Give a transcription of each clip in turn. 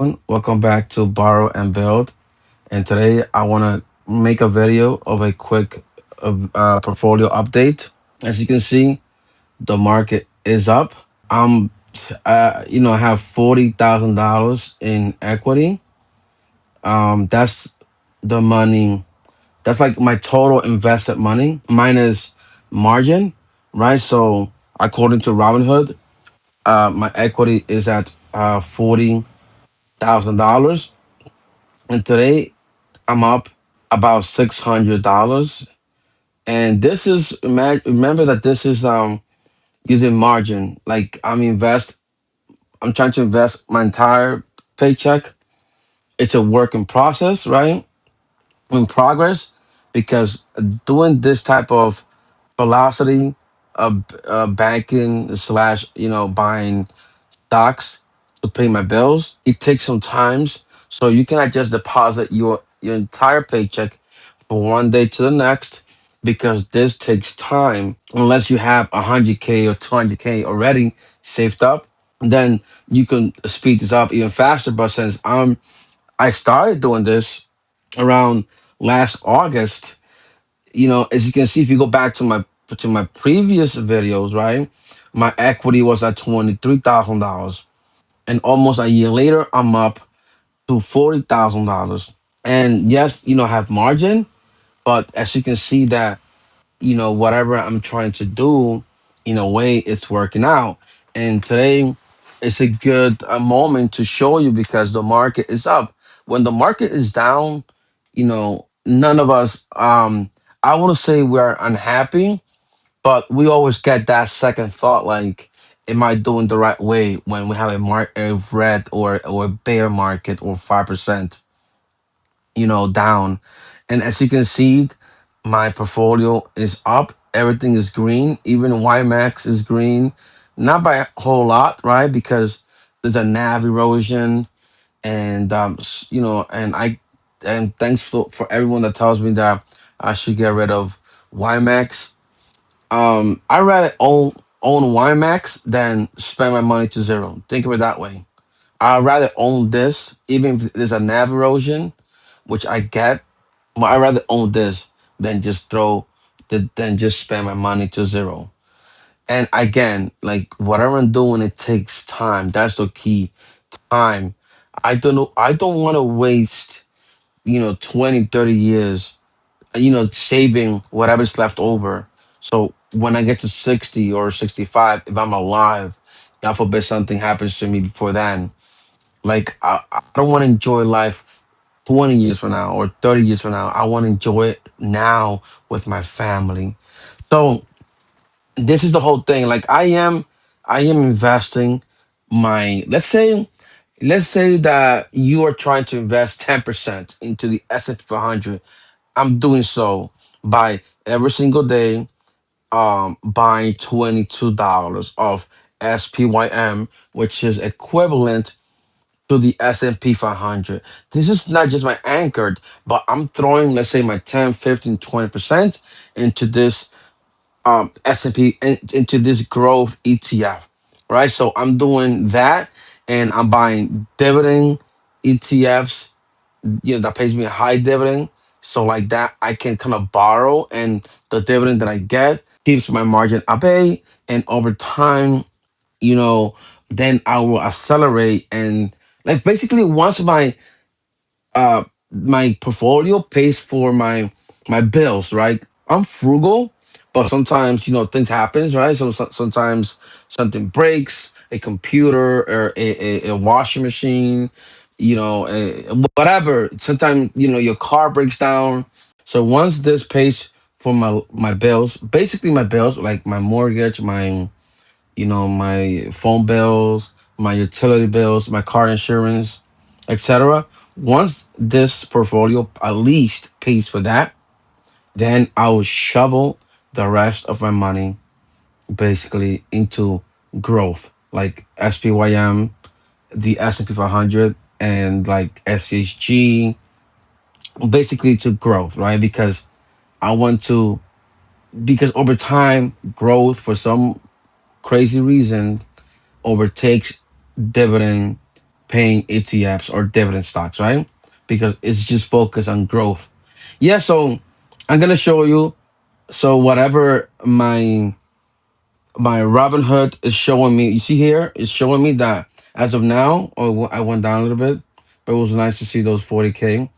everyone. Welcome back to Borrow and Build. And today I want to make a video of a quick portfolio update. As you can see, the market is up. I have $40,000 in equity. That's the money. That's like my total invested money minus margin, right? So according to Robinhood, my equity is at $40,000, and today I'm up about $600. And this is remember that this is using margin. Like I'm trying to invest my entire paycheck. It's a work in process, right? In progress, because doing this type of velocity of banking slash buying stocks to pay my bills, it takes some times. So you cannot just deposit your entire paycheck from one day to the next, because this takes time. Unless you have 100K or 200K already saved up, then you can speed this up even faster. But since I started doing this around last August, as you can see, if you go back to my previous videos, right, my equity was at $23,000, and almost a year later, I'm up to $40,000. And yes, I have margin, but as you can see that whatever I'm trying to do, in a way, it's working out. And today, it's a good moment to show you, because the market is up. When the market is down, none of us, I want to say we're unhappy, but we always get that second thought, like, am I doing the right way when we have a red or a bear market, or 5%, down. And as you can see, my portfolio is up. Everything is green. Even YMAX is green. Not by a whole lot, right? Because there's a NAV erosion, and and thanks for everyone that tells me that I should get rid of YMAX. I rather own YMAX than spend my money to zero. Think of it that way. I'd rather own this, even if there's a NAV erosion, which I get. But I'd rather own this than than just spend my money to zero. And again, like, whatever I'm doing, it takes time. That's the key. Time. I don't know. I don't want to waste 20, 30 years, saving whatever's left over. So when I get to 60 or 65, if I'm alive, God forbid something happens to me before then, like, I don't want to enjoy life 20 years from now or 30 years from now. I want to enjoy it now with my family. So this is the whole thing. Like, I am investing my, let's say that you are trying to invest 10% into the S&P 500. I'm doing so by every single day buying $22 of SPYM, which is equivalent to the S&P 500. This is not just my anchored, but I'm throwing, let's say, my 10, 15, 20% into this S&P, into this growth ETF, right? So I'm doing that, and I'm buying dividend ETFs, that pays me a high dividend. So like that, I can kind of borrow, and the dividend that I get keeps my margin at bay. And over time, you know, then I will accelerate, and, like, basically, once my portfolio pays for my bills, right? I'm frugal, but sometimes things happens, right? Sometimes something breaks, a computer or a washing machine, whatever. Sometimes your car breaks down. So once this pays for my bills, basically my bills, like my mortgage, my phone bills, my utility bills, my car insurance, etc. Once this portfolio at least pays for that, then I will shovel the rest of my money basically into growth, like SPYM, the S&P 500, and like SHG, basically to growth, right? Because I want to, because over time, growth, for some crazy reason, overtakes dividend paying ETFs or dividend stocks, right? Because it's just focused on growth. Yeah, so I'm gonna show you. So whatever my Robinhood is showing me, you see here, it's showing me that as of now, I went down a little bit, but it was nice to see those 40K.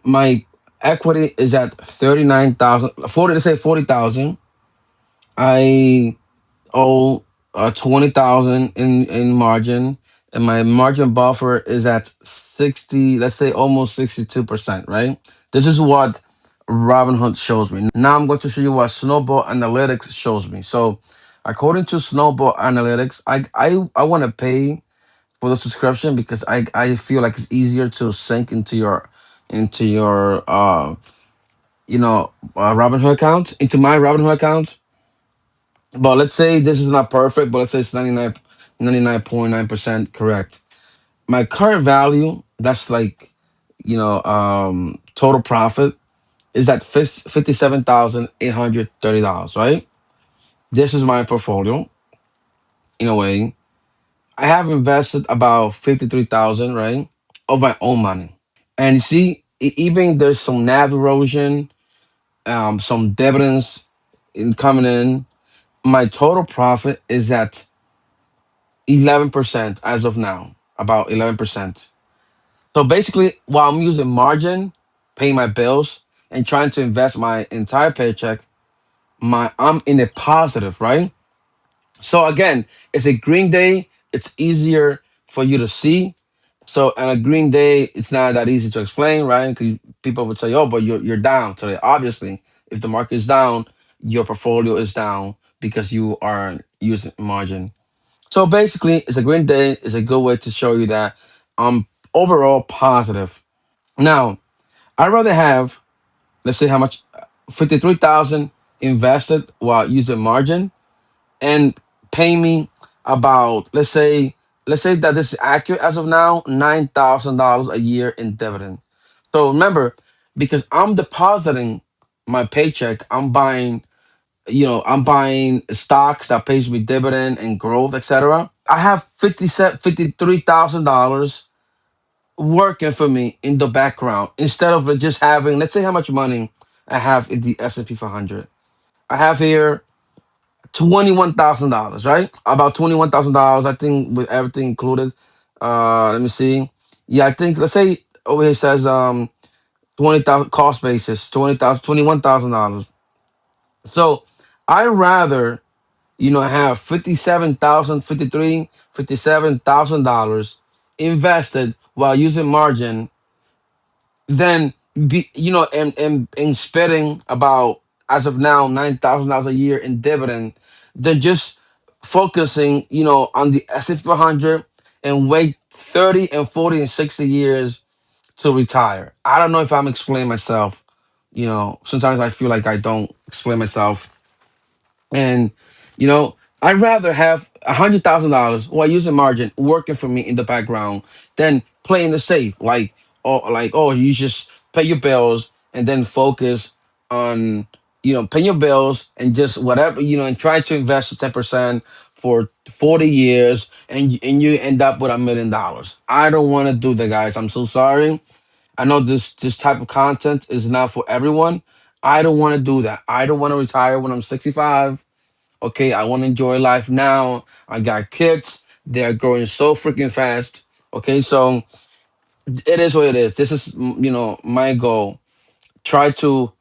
My equity is at 39,000, 40. Let's say 40,000. I owe 20,000 in margin, and my margin buffer is at 60. Let's say almost 62%. Right. This is what Robinhood shows me. Now I'm going to show you what Snowball Analytics shows me. So, according to Snowball Analytics, I want to pay for the subscription because I feel like it's easier to sync into your Robinhood account, into my Robinhood account. But let's say this is not perfect, but let's say it's 99.9% correct. My current value, that's like, total profit, is at $57,830, right? This is my portfolio in a way. I have invested about 53,000, right, of my own money. And you see, even there's some NAV erosion, some dividends coming in. My total profit is at 11% as of now, about 11%. So basically, while I'm using margin, paying my bills, and trying to invest my entire paycheck, I'm in a positive, right? So again, it's a green day. It's easier for you to see. So on a green day, it's not that easy to explain, right? Because people would say, "Oh, but you're down today." Obviously, if the market is down, your portfolio is down because you are using margin. So basically, it's a green day. It's a good way to show you that I'm overall positive. Now, I'd rather have, let's say, how much, 53,000 invested while using margin, and pay me about, let's say that this is accurate as of now, $9,000 a year in dividend. So remember, because I'm depositing my paycheck, I'm buying stocks that pays me dividend and growth, etc. I have $53,000 working for me in the background instead of just having, let's say how much money I have in the S&P 500. I have here $21,000, right? About $21,000, I think, with everything included. Let me see. Yeah, I think, let's say over here it says 20,000 cost basis, 20,000, $21,000. So I rather, have 57,000, 53, $57,000 invested while using margin than and spending about, as of now, $9,000 a year in dividend, than just focusing, on the S&P 500 and wait 30 and 40 and 60 years to retire. I don't know if I'm explaining myself. Sometimes I feel like I don't explain myself. And you know, I'd rather have $100,000 while using margin working for me in the background than playing the safe. Like, you just pay your bills and then focus on, paying your bills and just whatever, and try to invest 10% for 40 years, and you end up with $1 million. I don't want to do that, guys. I'm so sorry. I know this type of content is not for everyone. I don't want to do that. I don't want to retire when I'm 65. Okay, I want to enjoy life now. I got kids. They're growing so freaking fast. Okay, so it is what it is. This is, my goal. Try to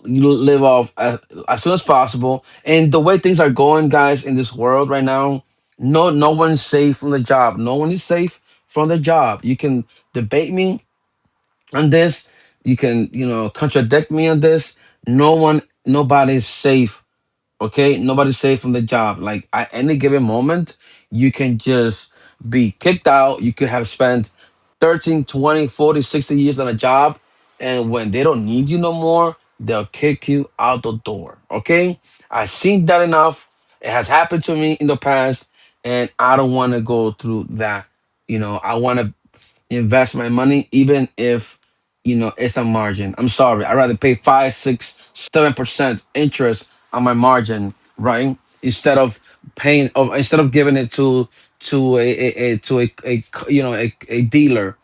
live off as soon as possible. And the way things are going, guys, in this world right now, no one's safe from the job. No one is safe from the job. You can debate me on this. You can, contradict me on this. Nobody's safe. Okay, nobody's safe from the job. Like, at any given moment, you can just be kicked out. You could have spent 13, 20, 40, 60 years on a job, and when they don't need you no more, they'll kick you out the door. Okay, I've seen that enough. It has happened to me in the past, and I don't want to go through that. I want to invest my money, even if it's a margin. I'm sorry, I'd rather pay 5, 6, 7% interest on my margin, right? Instead of giving it to to a dealer.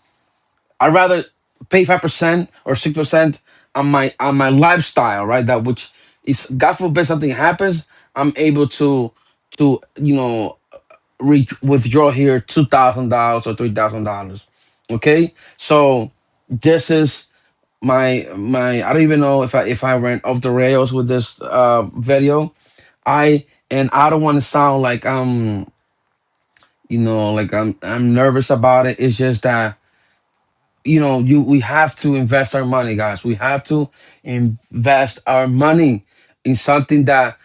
I'd rather pay 5% or 6% on my lifestyle, right? That which is, God forbid something happens, I'm able to withdraw here $2,000 or $3,000. Okay, so this is my. I don't even know if I went off the rails with this video. I don't want to sound like like I'm nervous about it. It's just that you we have to invest our money, guys. We have to invest our money in something that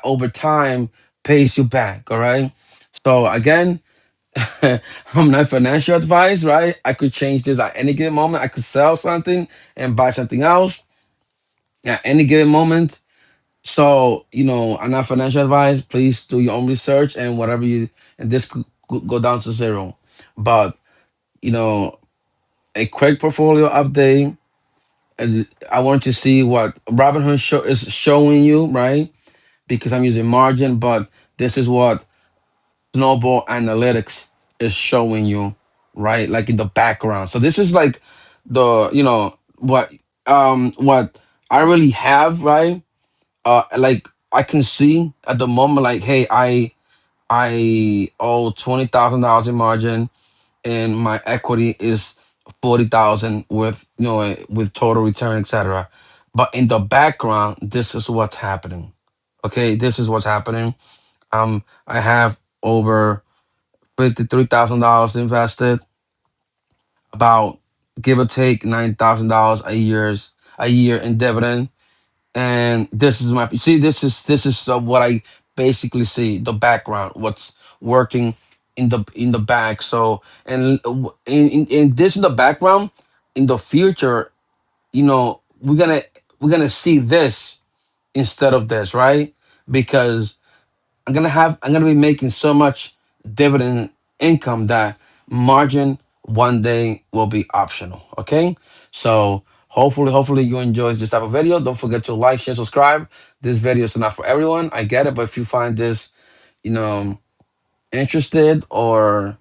over time pays you back. All right. So again, I'm not financial advice, right? I could change this at any given moment. I could sell something and buy something else at any given moment. So, I'm not financial advice. Please do your own research and whatever and this could go down to zero. But, you know, a quick portfolio update. And I want to see what Robinhood is showing you, right? Because I'm using margin, but this is what Snowball Analytics is showing you, right? Like in the background. So this is like what I really have, right? Like I can see at the moment, like, hey, I owe $20,000 in margin, and my equity is 40,000 with with total return, etc. But in the background, this is what's happening. Okay, this is what's happening. I have over $53,000 invested, about give or take $9,000 a year in dividend. And this is my see. This is what I basically see the background. What's working in the back. So and in this in the background in the future, we're gonna see this instead of this, right? Because I'm gonna be making so much dividend income that margin one day will be optional. Okay, so hopefully you enjoy this type of video. Don't forget to like, share, subscribe. This video is not for everyone. I get it, but if you find this, you know, interested, or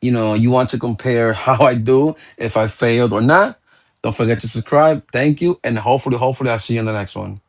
you want to compare how I do, if I failed or not, don't forget to subscribe. Thank you, and hopefully I'll see you in the next one.